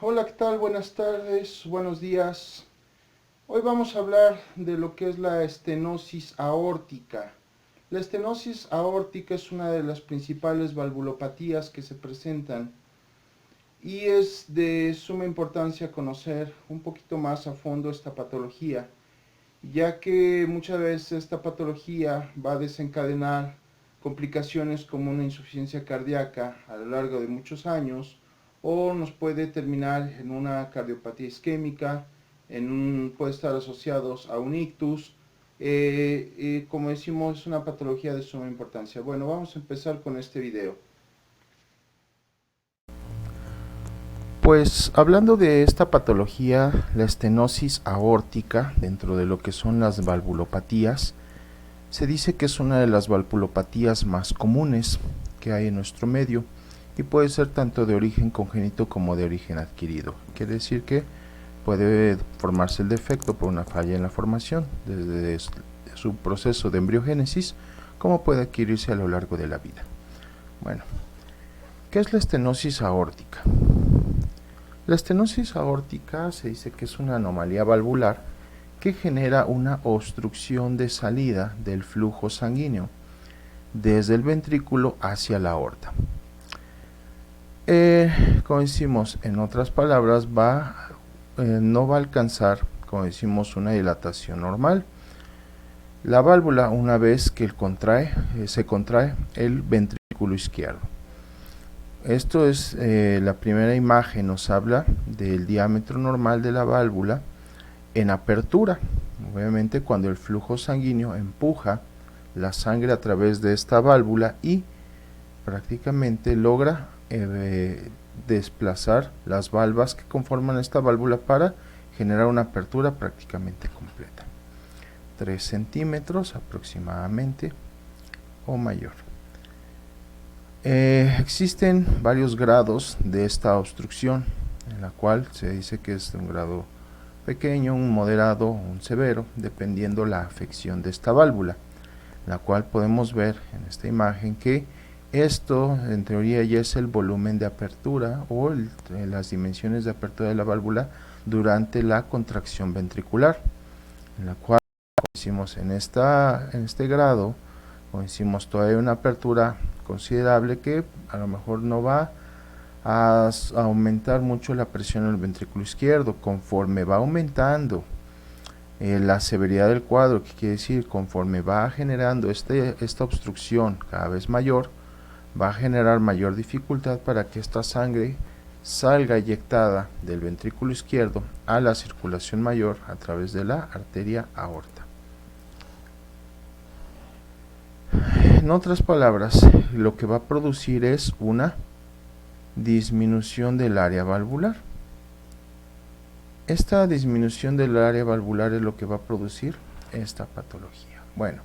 Hola, ¿qué tal? Buenas tardes, buenos días. Hoy vamos a hablar de lo que es la estenosis aórtica. La estenosis aórtica es una de las principales valvulopatías que se presentan y es de suma importancia conocer un poquito más a fondo esta patología, ya que muchas veces esta patología va a desencadenar complicaciones como una insuficiencia cardíaca a lo largo de muchos años o nos puede terminar en una cardiopatía isquémica, puede estar asociados a un ictus. Como decimos, es una patología de suma importancia. Bueno, vamos a empezar con este video. Pues hablando de esta patología, la estenosis aórtica, dentro de lo que son las valvulopatías, se dice que es una de las valvulopatías más comunes que hay en nuestro medio y puede ser tanto de origen congénito como de origen adquirido. Quiere decir que puede formarse el defecto por una falla en la formación desde su proceso de embriogénesis, como puede adquirirse a lo largo de la vida. Bueno, ¿qué es la estenosis aórtica? La estenosis aórtica se dice que es una anomalía valvular que genera una obstrucción de salida del flujo sanguíneo desde el ventrículo hacia la aorta. Como decimos, en otras palabras, no va a alcanzar, como decimos, una dilatación normal. La válvula, una vez que se contrae el ventrículo izquierdo. Esto es la primera imagen, nos habla del diámetro normal de la válvula en apertura. Obviamente cuando el flujo sanguíneo empuja la sangre a través de esta válvula y prácticamente logra desplazar las valvas que conforman esta válvula para generar una apertura prácticamente completa. 3 centímetros aproximadamente o mayor. Existen varios grados de esta obstrucción, en la cual se dice que es de un grado pequeño, un moderado, un severo, dependiendo la afección de esta válvula, la cual podemos ver en esta imagen que esto en teoría ya es el volumen de apertura o las dimensiones de apertura de la válvula durante la contracción ventricular, en la cual decimos en este grado, como decimos, todavía hay una apertura considerable que a lo mejor no va a aumentar mucho la presión en el ventrículo izquierdo. Conforme va aumentando la severidad del cuadro, que quiere decir conforme va generando esta obstrucción cada vez mayor, va a generar mayor dificultad para que esta sangre salga eyectada del ventrículo izquierdo a la circulación mayor a través de la arteria aorta. En otras palabras, lo que va a producir es una disminución del área valvular. Esta disminución del área valvular es lo que va a producir esta patología. Bueno,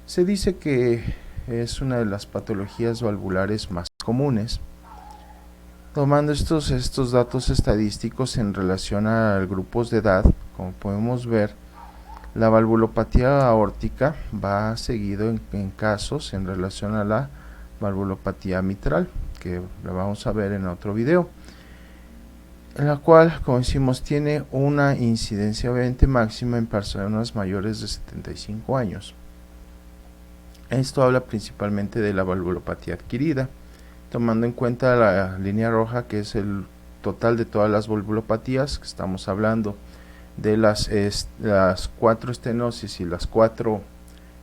se dice que es una de las patologías valvulares más comunes. Tomando estos datos estadísticos en relación a grupos de edad, como podemos ver, la valvulopatía aórtica va seguido en casos en relación a la valvulopatía mitral, que la vamos a ver en otro video, en la cual, como decimos, tiene una incidencia obviamente máxima en personas mayores de 75 años. Esto habla principalmente de la valvulopatía adquirida, tomando en cuenta la línea roja, que es el total de todas las valvulopatías, que estamos hablando de las 4 estenosis y las 4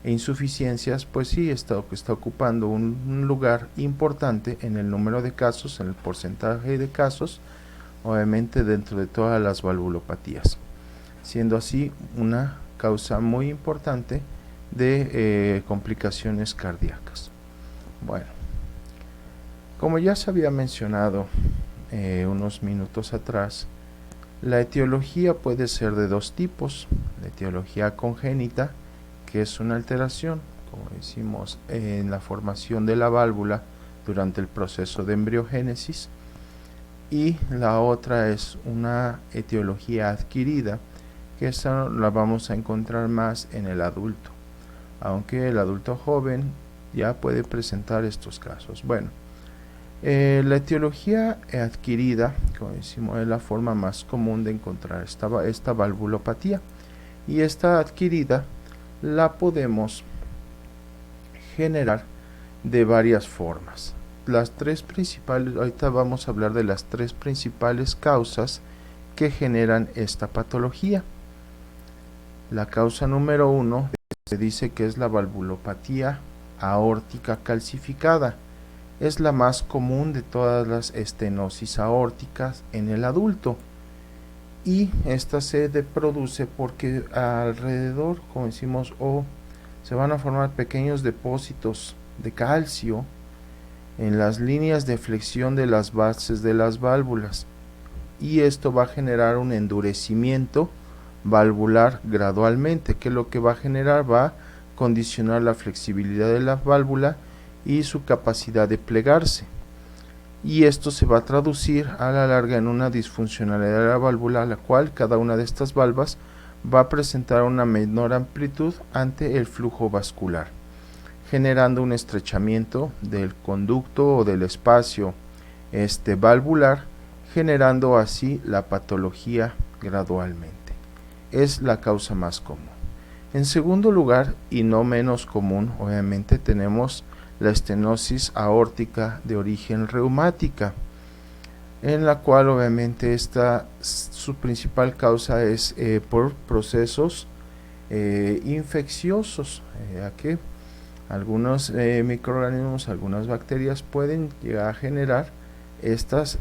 insuficiencias, pues sí está ocupando un lugar importante en el número de casos, en el porcentaje de casos, obviamente dentro de todas las valvulopatías, siendo así una causa muy importante de complicaciones cardíacas. Bueno, como ya se había mencionado unos minutos atrás, la etiología puede ser de dos tipos: la etiología congénita, que es una alteración, como decimos, en la formación de la válvula durante el proceso de embriogénesis, y la otra es una etiología adquirida, que esa la vamos a encontrar más en el adulto, aunque el adulto joven ya puede presentar estos casos. Bueno, La etiología adquirida, como decimos, es la forma más común de encontrar esta valvulopatía, y esta adquirida la podemos generar de varias formas. Las tres principales, ahorita vamos a hablar de las tres principales causas que generan esta patología. La causa número 1 se dice que es la valvulopatía aórtica calcificada. Es la más común de todas las estenosis aórticas en el adulto, y esta se produce porque alrededor, como decimos, se van a formar pequeños depósitos de calcio en las líneas de flexión de las bases de las válvulas, y esto va a generar un endurecimiento valvular gradualmente, que lo que va a generar va a condicionar la flexibilidad de la válvula y su capacidad de plegarse, y esto se va a traducir a la larga en una disfuncionalidad de la válvula, la cual cada una de estas valvas va a presentar una menor amplitud ante el flujo vascular, generando un estrechamiento del conducto o del espacio valvular, generando así la patología gradualmente. Es la causa más común. En segundo lugar, y no menos común, obviamente, tenemos la estenosis aórtica de origen reumática, en la cual obviamente su principal causa es por procesos infecciosos, ya que algunos microorganismos, algunas bacterias pueden llegar a generar estas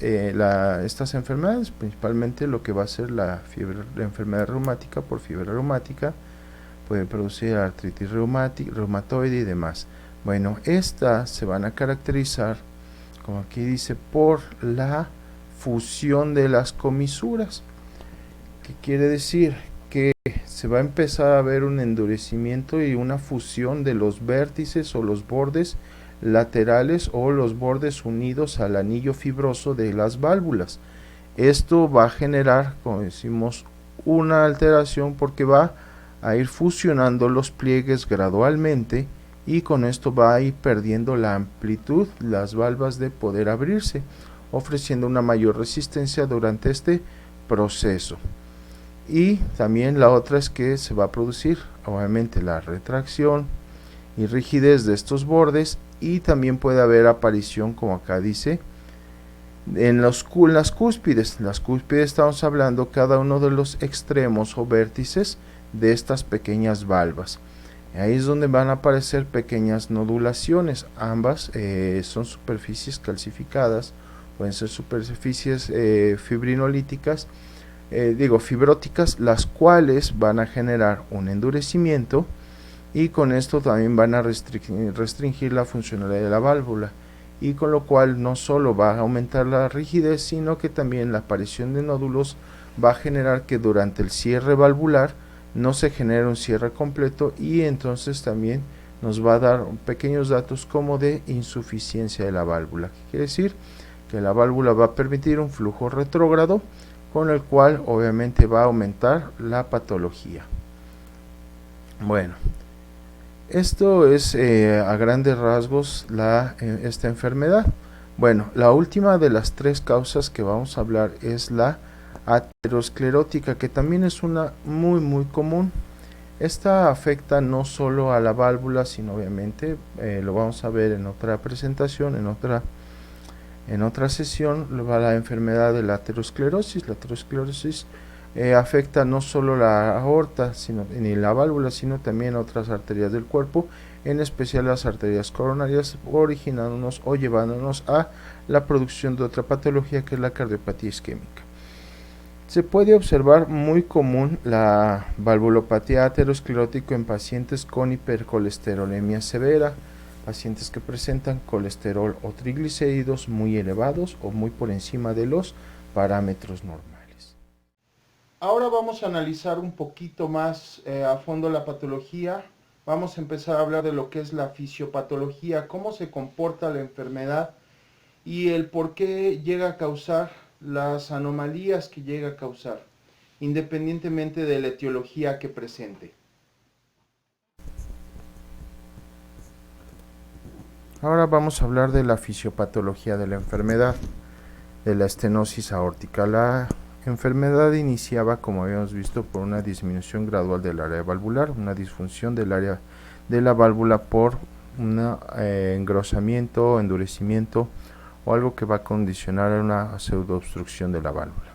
enfermedades, principalmente lo que va a ser la enfermedad reumática. Por fiebre reumática puede producir artritis reumatoide y demás. Bueno, estas se van a caracterizar, como aquí dice, por la fusión de las comisuras. ¿Qué quiere decir? Que se va a empezar a ver un endurecimiento y una fusión de los vértices o los bordes laterales o los bordes unidos al anillo fibroso de las válvulas. Esto va a generar, como decimos, una alteración porque va a ir fusionando los pliegues gradualmente, y con esto va a ir perdiendo la amplitud las valvas de poder abrirse, ofreciendo una mayor resistencia durante este proceso. Y también la otra es que se va a producir obviamente la retracción y rigidez de estos bordes, y también puede haber aparición, como acá dice, en las cúspides. Las cúspides, estamos hablando cada uno de los extremos o vértices de estas pequeñas valvas. Ahí es donde van a aparecer pequeñas nodulaciones. Ambas son superficies calcificadas, pueden ser superficies fibrinolíticas, fibróticas, las cuales van a generar un endurecimiento, y con esto también van a restringir la funcionalidad de la válvula, y con lo cual no solo va a aumentar la rigidez, sino que también la aparición de nódulos va a generar que durante el cierre valvular no se genere un cierre completo, y entonces también nos va a dar pequeños datos como de insuficiencia de la válvula. ¿Qué quiere decir? Que la válvula va a permitir un flujo retrógrado, con el cual obviamente va a aumentar la patología. Bueno, esto es a grandes rasgos esta enfermedad. Bueno, la última de las tres causas que vamos a hablar es la aterosclerótica, que también es una muy común. Esta afecta no solo a la válvula, sino obviamente, lo vamos a ver en otra presentación, en otra sesión, la enfermedad de la aterosclerosis. La aterosclerosis afecta no solo la aorta ni la válvula, sino también otras arterias del cuerpo, en especial las arterias coronarias, originándonos o llevándonos a la producción de otra patología, que es la cardiopatía isquémica. Se puede observar muy común la valvulopatía aterosclerótica en pacientes con hipercolesterolemia severa, pacientes que presentan colesterol o triglicéridos muy elevados o muy por encima de los parámetros normales. Ahora vamos a analizar un poquito más a fondo la patología. Vamos a empezar a hablar de lo que es la fisiopatología, cómo se comporta la enfermedad y el por qué llega a causar las anomalías que llega a causar, independientemente de la etiología que presente. Ahora vamos a hablar de la fisiopatología de la enfermedad, de la estenosis aórtica. La enfermedad iniciaba, como habíamos visto, por una disminución gradual del área valvular, una disfunción del área de la válvula por un engrosamiento, endurecimiento o algo que va a condicionar una pseudoobstrucción de la válvula.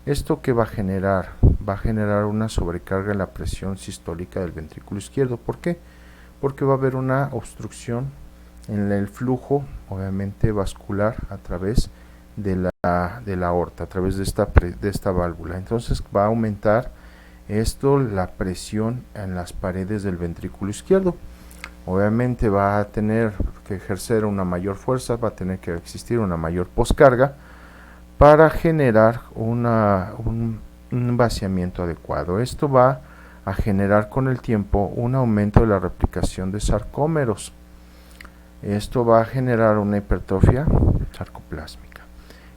¿Esto qué va a generar? Va a generar una sobrecarga en la presión sistólica del ventrículo izquierdo. ¿Por qué? Porque va a haber una obstrucción en el flujo, obviamente vascular, a través de la aorta, a través de esta válvula. Entonces va a aumentar esto la presión en las paredes del ventrículo izquierdo. Obviamente va a tener que ejercer una mayor fuerza, va a tener que existir una mayor poscarga para generar un vaciamiento adecuado. Esto va a generar con el tiempo un aumento de la replicación de sarcómeros. Esto va a generar una hipertrofia sarcoplásmica.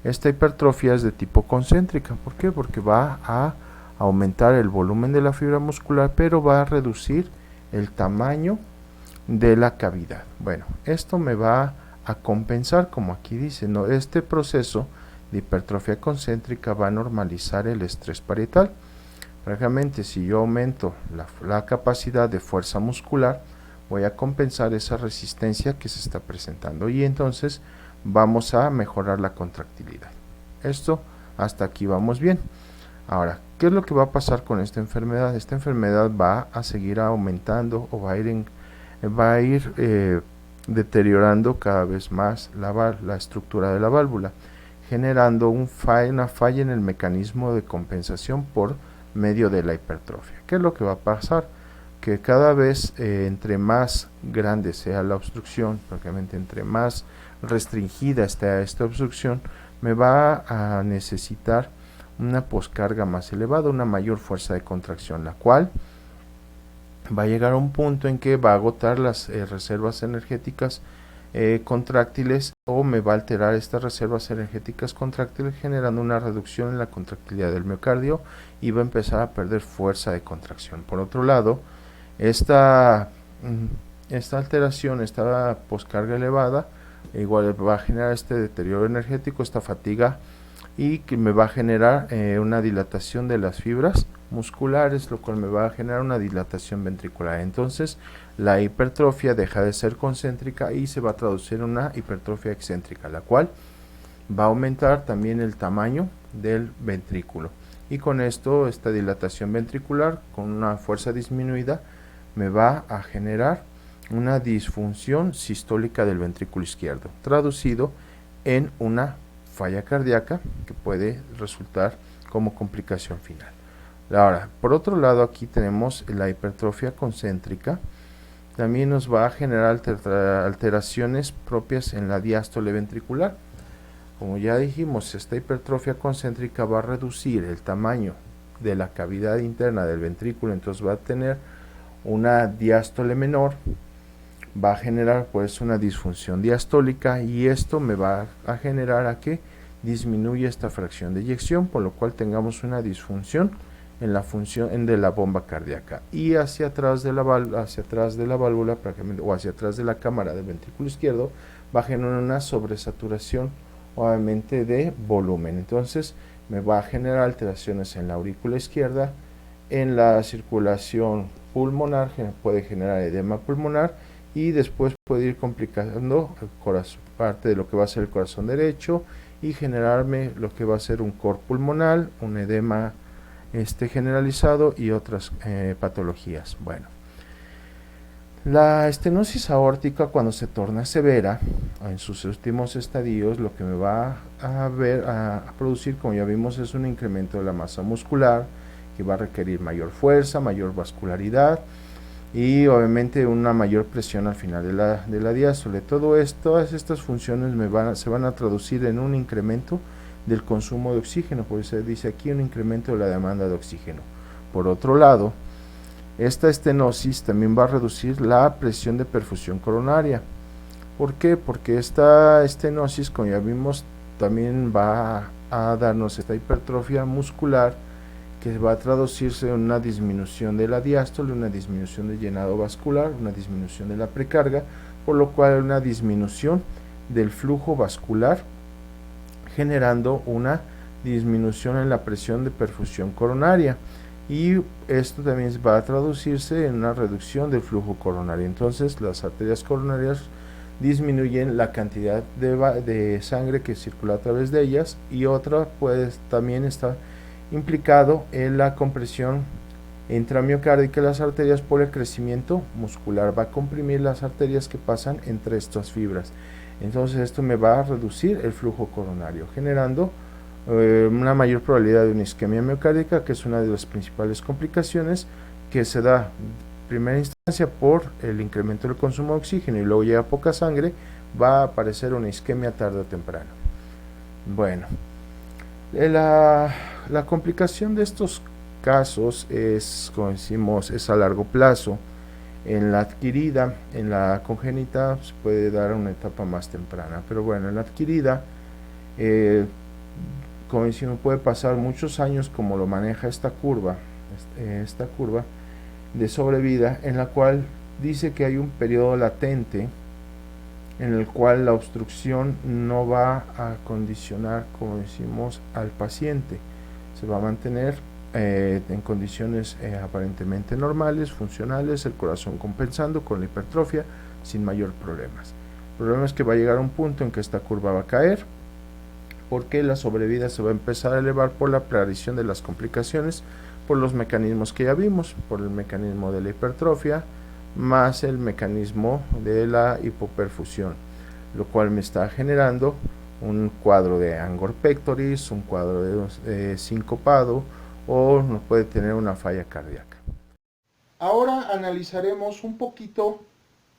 Esta hipertrofia es de tipo concéntrica. ¿Por qué? Porque va a aumentar el volumen de la fibra muscular, pero va a reducir el tamaño de la cavidad. Bueno, esto me va a compensar, como aquí dice, ¿no? Este proceso de hipertrofia concéntrica va a normalizar el estrés parietal. Prácticamente, si yo aumento la capacidad de fuerza muscular, voy a compensar esa resistencia que se está presentando y entonces vamos a mejorar la contractilidad. Esto hasta aquí vamos bien. Ahora, ¿qué es lo que va a pasar con esta enfermedad? Esta enfermedad va a seguir aumentando o va a ir deteriorando cada vez más la estructura de la válvula, generando una falla en el mecanismo de compensación por medio de la hipertrofia. ¿Qué es lo que va a pasar? Que cada vez entre más grande sea la obstrucción, prácticamente entre más restringida esté esta obstrucción, me va a necesitar una poscarga más elevada, una mayor fuerza de contracción, la cual va a llegar a un punto en que va a agotar las reservas energéticas contráctiles, o me va a alterar estas reservas energéticas contráctiles, generando una reducción en la contractilidad del miocardio y va a empezar a perder fuerza de contracción. Por otro lado, esta alteración, esta poscarga elevada, igual va a generar este deterioro energético, esta fatiga, y que me va a generar una dilatación de las fibras musculares, lo cual me va a generar una dilatación ventricular. Entonces la hipertrofia deja de ser concéntrica y se va a traducir en una hipertrofia excéntrica, la cual va a aumentar también el tamaño del ventrículo, y con esto, esta dilatación ventricular con una fuerza disminuida me va a generar una disfunción sistólica del ventrículo izquierdo, traducido en una falla cardíaca que puede resultar como complicación final. Ahora, por otro lado, aquí tenemos la hipertrofia concéntrica. También nos va a generar alteraciones propias en la diástole ventricular. Como ya dijimos, esta hipertrofia concéntrica va a reducir el tamaño de la cavidad interna del ventrículo, entonces va a tener una diástole menor, va a generar pues una disfunción diastólica, y esto me va a generar a que disminuya esta fracción de eyección, por lo cual tengamos una disfunción en la función de la bomba cardíaca, y hacia atrás de la válvula o hacia atrás de la cámara del ventrículo izquierdo va a generar una sobresaturación, obviamente, de volumen. Entonces me va a generar alteraciones en la aurícula izquierda, en la circulación pulmonar, puede generar edema pulmonar, y después puede ir complicando el corazón, parte de lo que va a ser el corazón derecho, y generarme lo que va a ser un cor pulmonar, un edema generalizado y otras patologías. Bueno, la estenosis aórtica, cuando se torna severa en sus últimos estadios, lo que me va a producir, como ya vimos, es un incremento de la masa muscular, que va a requerir mayor fuerza, mayor vascularidad y obviamente una mayor presión al final de la diástole. Todas estas funciones se van a traducir en un incremento del consumo de oxígeno, por eso se dice aquí un incremento de la demanda de oxígeno. Por otro lado, esta estenosis también va a reducir la presión de perfusión coronaria. ¿Por qué? Porque esta estenosis, como ya vimos, también va a darnos esta hipertrofia muscular, que va a traducirse en una disminución de la diástole, una disminución del llenado vascular, una disminución de la precarga, por lo cual hay una disminución del flujo vascular, generando una disminución en la presión de perfusión coronaria, y esto también va a traducirse en una reducción del flujo coronario. Entonces las arterias coronarias disminuyen la cantidad de sangre que circula a través de ellas, y otra pues también está implicado en la compresión intramiocárdica de las arterias por el crecimiento muscular. Va a comprimir las arterias que pasan entre estas fibras. Entonces esto me va a reducir el flujo coronario, generando una mayor probabilidad de una isquemia miocárdica, que es una de las principales complicaciones que se da en primera instancia por el incremento del consumo de oxígeno, y luego llega poca sangre, va a aparecer una isquemia tarde o temprano. Bueno, la complicación de estos casos es, como decimos, es a largo plazo. En la adquirida, en la congénita se puede dar a una etapa más temprana, pero bueno, en la adquirida, como decimos, puede pasar muchos años, como lo maneja esta curva de sobrevida, en la cual dice que hay un periodo latente en el cual la obstrucción no va a condicionar, como decimos, al paciente. Se va a mantener en condiciones aparentemente normales, funcionales, el corazón compensando con la hipertrofia sin mayor problemas. El problema es que va a llegar a un punto en que esta curva va a caer, porque la sobrevida se va a empezar a elevar por la aparición de las complicaciones, por los mecanismos que ya vimos, por el mecanismo de la hipertrofia más el mecanismo de la hipoperfusión, lo cual me está generando un cuadro de angor pectoris, un cuadro de sincopado, o nos puede tener una falla cardíaca. Ahora analizaremos un poquito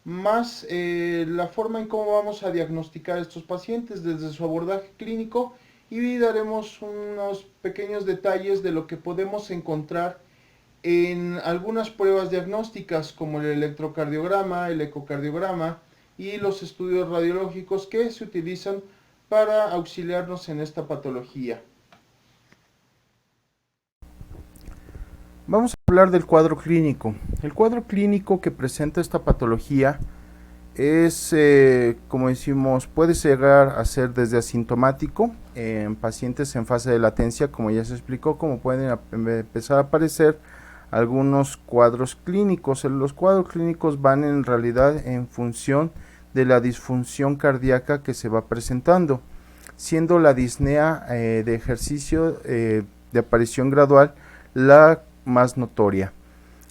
más la forma en cómo vamos a diagnosticar a estos pacientes desde su abordaje clínico, y daremos unos pequeños detalles de lo que podemos encontrar en algunas pruebas diagnósticas, como el electrocardiograma, el ecocardiograma y los estudios radiológicos que se utilizan para auxiliarnos en esta patología. Vamos a hablar del cuadro clínico. El cuadro clínico que presenta esta patología es, como decimos, puede llegar a ser desde asintomático en pacientes en fase de latencia, como ya se explicó, como pueden empezar a aparecer algunos cuadros clínicos. Los cuadros clínicos van en realidad en función de la disfunción cardíaca que se va presentando, siendo la disnea de ejercicio de aparición gradual la más notoria.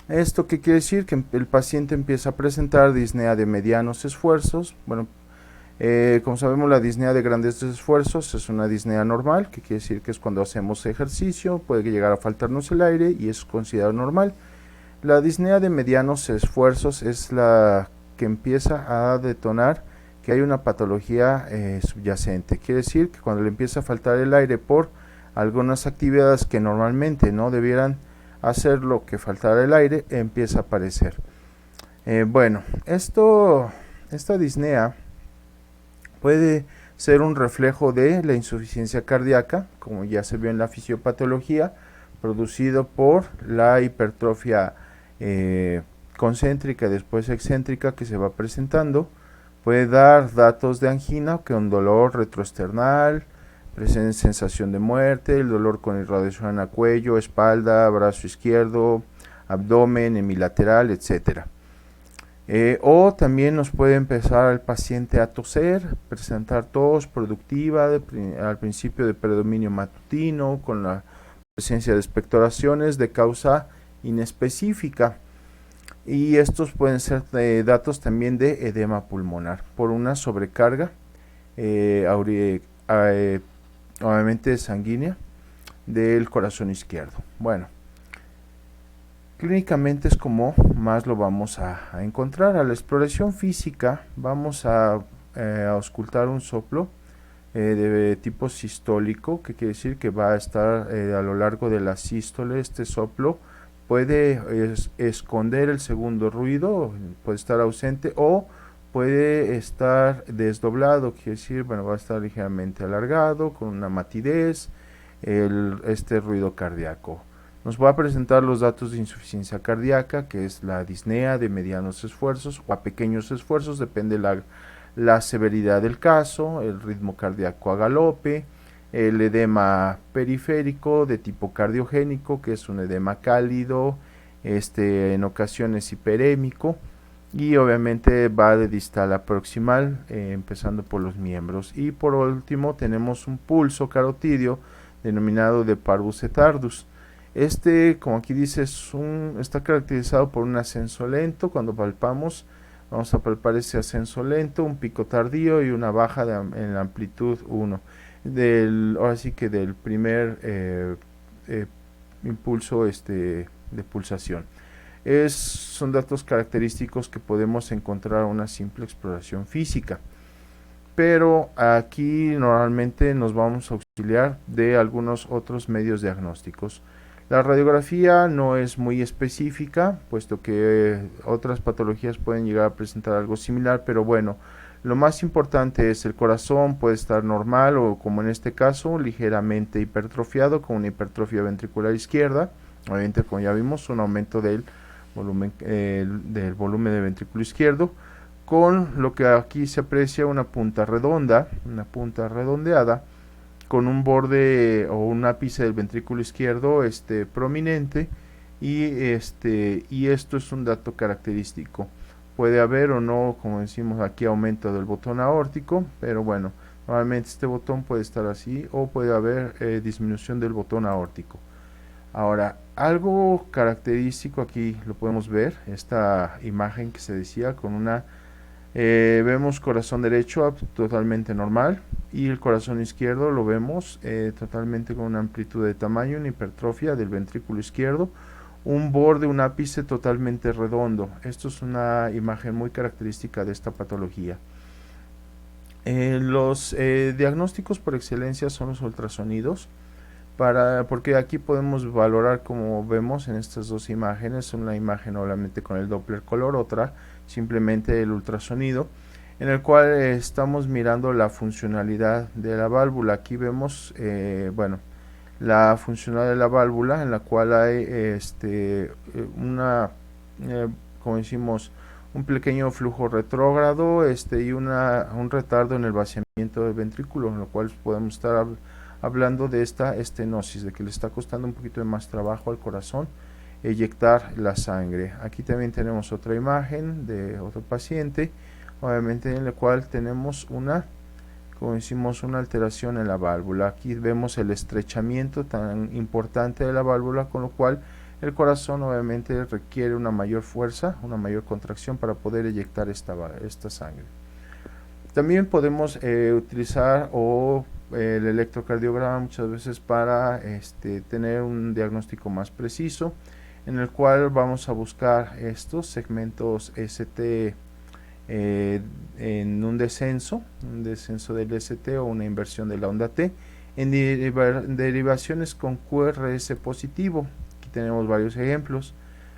¿Esto qué quiere decir? Que el paciente empieza a presentar disnea de medianos esfuerzos. Bueno, como sabemos, la disnea de grandes esfuerzos es una disnea normal, que quiere decir que es cuando hacemos ejercicio, puede llegar a faltarnos el aire y es considerado normal. La disnea de medianos esfuerzos es la que empieza a detonar que hay una patología subyacente. Quiere decir que cuando le empieza a faltar el aire por algunas actividades que normalmente no debieran hacer lo que faltara el aire, empieza a aparecer. Bueno, esta disnea puede ser un reflejo de la insuficiencia cardíaca, como ya se vio en la fisiopatología, producido por la hipertrofia concéntrica y después excéntrica que se va presentando. Puede dar datos de angina, que un dolor retroesternal, sensación de muerte, el dolor con irradiación a cuello, espalda, brazo izquierdo, abdomen, hemilateral, etc. O también nos puede empezar el paciente a toser, presentar tos productiva al principio de predominio matutino, con la presencia de expectoraciones de causa inespecífica. Y estos pueden ser datos también de edema pulmonar por una sobrecarga obviamente sanguínea del corazón izquierdo. Bueno, clínicamente es como más lo vamos a encontrar. A la exploración física vamos a auscultar un soplo de tipo sistólico, que quiere decir que va a estar a lo largo de la sístole. Este soplo puede esconder el segundo ruido, puede estar ausente o puede estar desdoblado, quiere decir, bueno, va a estar ligeramente alargado, con una matidez, este ruido cardíaco. Nos va a presentar los datos de insuficiencia cardíaca, que es la disnea de medianos esfuerzos o a pequeños esfuerzos, depende la severidad del caso, el ritmo cardíaco a galope, el edema periférico de tipo cardiogénico, que es un edema cálido, en ocasiones hiperémico, y obviamente va de distal a proximal, empezando por los miembros. Y por último tenemos un pulso carotidio denominado de parvus et ardus. Como aquí dice, está caracterizado por un ascenso lento. Cuando palpamos, vamos a palpar ese ascenso lento, un pico tardío y una baja en la amplitud 1. Ahora sí que del primer impulso de pulsación. Son datos característicos que podemos encontrar en una simple exploración física. Pero aquí normalmente nos vamos a auxiliar de algunos otros medios diagnósticos. La radiografía no es muy específica, puesto que otras patologías pueden llegar a presentar algo similar, pero bueno, lo más importante es el corazón, puede estar normal o, como en este caso, ligeramente hipertrofiado, con una hipertrofia ventricular izquierda, obviamente como ya vimos, un aumento del volumen del ventrículo izquierdo, con lo que aquí se aprecia una punta redonda, una punta redondeada, con un borde o un ápice del ventrículo izquierdo prominente, y esto es un dato característico. Puede haber o no, como decimos aquí, aumento del botón aórtico, pero bueno, normalmente este botón puede estar así, o puede haber disminución del botón aórtico. Ahora, algo característico aquí lo podemos ver, esta imagen que se decía con vemos corazón derecho totalmente normal, y el corazón izquierdo lo vemos totalmente con una amplitud de tamaño, una hipertrofia del ventrículo izquierdo, un borde, un ápice totalmente redondo. Esto es una imagen muy característica de esta patología. Los diagnósticos por excelencia son los ultrasonidos, porque aquí podemos valorar, como vemos en estas dos imágenes, una imagen obviamente con el Doppler color, otra simplemente el ultrasonido, en el cual estamos mirando la funcionalidad de la válvula. Aquí vemos la funcionalidad de la válvula, en la cual hay como decimos, un pequeño flujo retrógrado y un retardo en el vaciamiento del ventrículo, en lo cual podemos estar hablando de esta estenosis, de que le está costando un poquito de más trabajo al corazón eyectar la sangre. Aquí también tenemos otra imagen de otro paciente, obviamente en la cual tenemos como decimos, una alteración en la válvula. Aquí vemos el estrechamiento tan importante de la válvula, con lo cual el corazón obviamente requiere una mayor fuerza, una mayor contracción para poder eyectar esta sangre. También podemos utilizar el electrocardiograma muchas veces para tener un diagnóstico más preciso, en el cual vamos a buscar estos segmentos ST en un descenso del ST o una inversión de la onda T, en derivaciones con QRS positivo. Aquí tenemos varios ejemplos.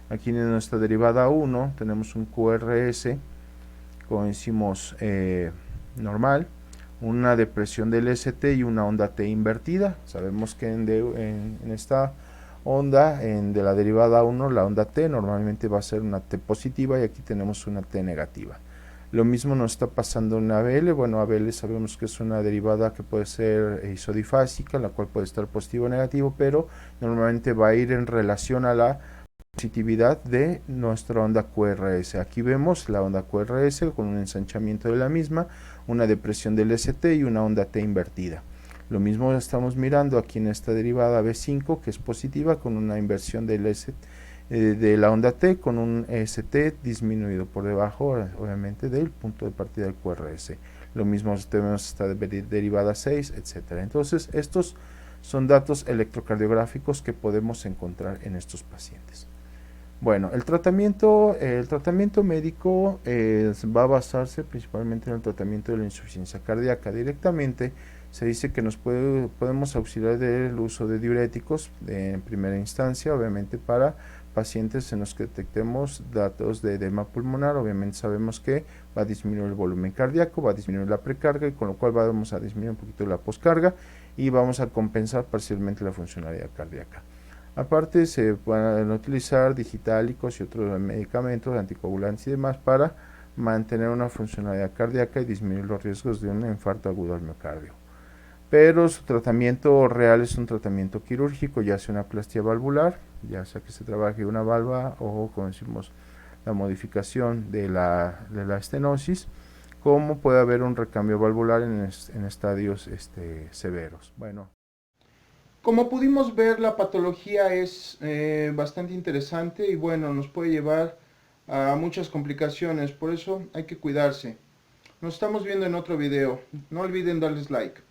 Aquí en nuestra derivada 1 tenemos un QRS, como decimos, normal, una depresión del ST y una onda T invertida. Sabemos que en esta onda de la derivada 1, la onda T normalmente va a ser una T positiva, y aquí tenemos una T negativa. Lo mismo nos está pasando en ABL. Bueno, ABL sabemos que es una derivada que puede ser isodifásica, la cual puede estar positivo o negativo, pero normalmente va a ir en relación a la positividad de nuestra onda QRS. Aquí vemos la onda QRS con un ensanchamiento de la misma, una depresión del ST y una onda T invertida. Lo mismo estamos mirando aquí en esta derivada B5, que es positiva, con una inversión del de la onda T, con un ST disminuido por debajo, obviamente, del punto de partida del QRS. Lo mismo tenemos esta derivada 6, etc. Entonces, estos son datos electrocardiográficos que podemos encontrar en estos pacientes. Bueno, el tratamiento médico va a basarse principalmente en el tratamiento de la insuficiencia cardíaca. Directamente se dice que podemos auxiliar del uso de diuréticos en primera instancia, obviamente para pacientes en los que detectemos datos de edema pulmonar. Obviamente sabemos que va a disminuir el volumen cardíaco, va a disminuir la precarga, y con lo cual vamos a disminuir un poquito la poscarga y vamos a compensar parcialmente la funcionalidad cardíaca. Aparte se pueden utilizar digitálicos y otros medicamentos, anticoagulantes y demás para mantener una funcionalidad cardíaca y disminuir los riesgos de un infarto agudo al miocardio. Pero su tratamiento real es un tratamiento quirúrgico, ya sea una plastía valvular, ya sea que se trabaje una valva o, como decimos, la modificación de la estenosis, como puede haber un recambio valvular en estadios severos. Bueno, como pudimos ver, la patología es bastante interesante y bueno, nos puede llevar a muchas complicaciones, por eso hay que cuidarse. Nos estamos viendo en otro video. No olviden darles like.